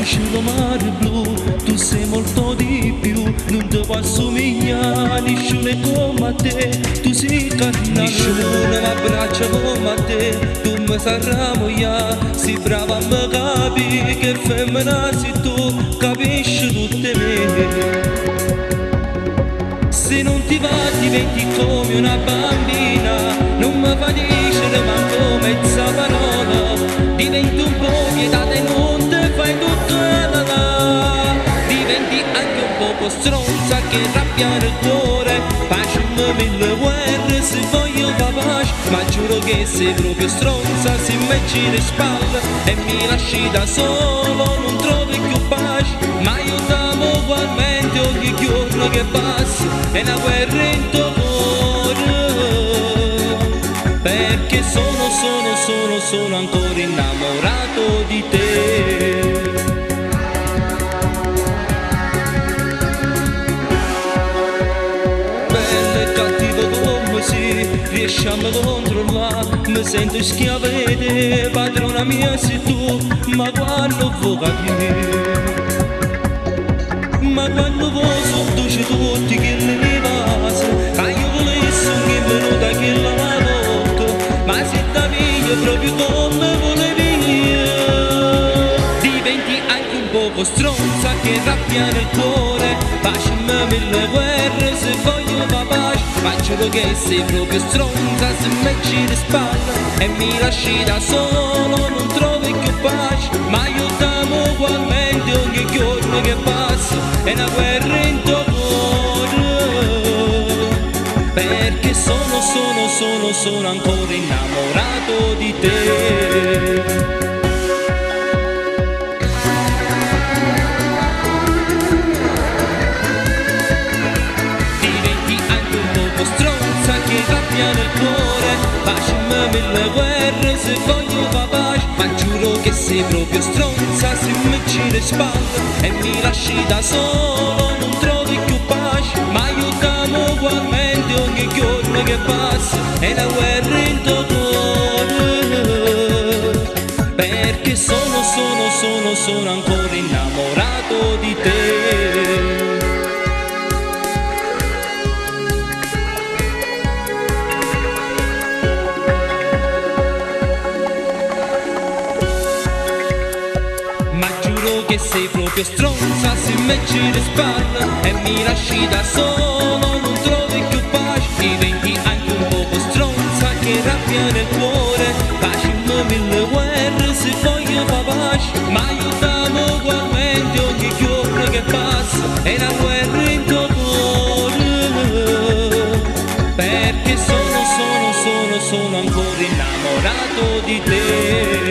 cielo mare blu, tu sei molto di più, non ti posso somigliare, nessuno è come te, tu sei carnale, nessuno mi abbraccia come te, tu mi sai rammoiare, sei brava a me capire che femmina sei tu, capisci tutte me. Se non ti va diventi come una bambina, non mi fa dire manco mezza parola, diventi un po' pietata e non te fai tutto la. Diventi anche un poco stronza che rabbia nel cuore, facciami mille guerre se voglio fa pace, ma giuro che sei proprio stronza se mi giri spalle e mi lasci da solo, non trovi più pace, ma io t'amo ugualmente ogni giorno che passa, è una guerra in tuo cuore, perché sono ancora innamorato di te. Bello e cattivo come si riesci a me controllare, mi sento schiava di te, padrona mia sei tu, ma quando vuoi capire, ma quando vuoi sottoci tutti che le vasi, ma io volessi ogni minuta che la volta, ma se da mia proprio come volevi, diventi anche un poco stronza che rabbia nel cuore, facciami mille guerre se voglio va pace, ma giuro che sei proprio stronza se mi giri spalle e mi lasci da solo, non trovi più pace, ma io t'amo ugualmente ogni giorno che passa, è una guerra in tuo cuore, perché sono ancora innamorato di te. Diventi anche un poco stronza che rabbia nel cuore, facciami mille guerre se voglio va pace, ma giuro che sei proprio stronza se mi giri spalle e mi lasci da solo, non trovi più pace, ma io t'amo ugualmente ogni giorno che passa, è una guerra in tuo cuore, perché sono ancora innamorato di te. Che sei proprio stronza se mi giri spalle e mi lasci da solo, non trovi più pace, diventi anche un poco stronza che rabbia nel cuore, facciami mille guerre se voglio fa pace, ma io t'amo ugualmente ogni giorno che passa, è una guerra in tuo cuore, perché sono ancora innamorato di te.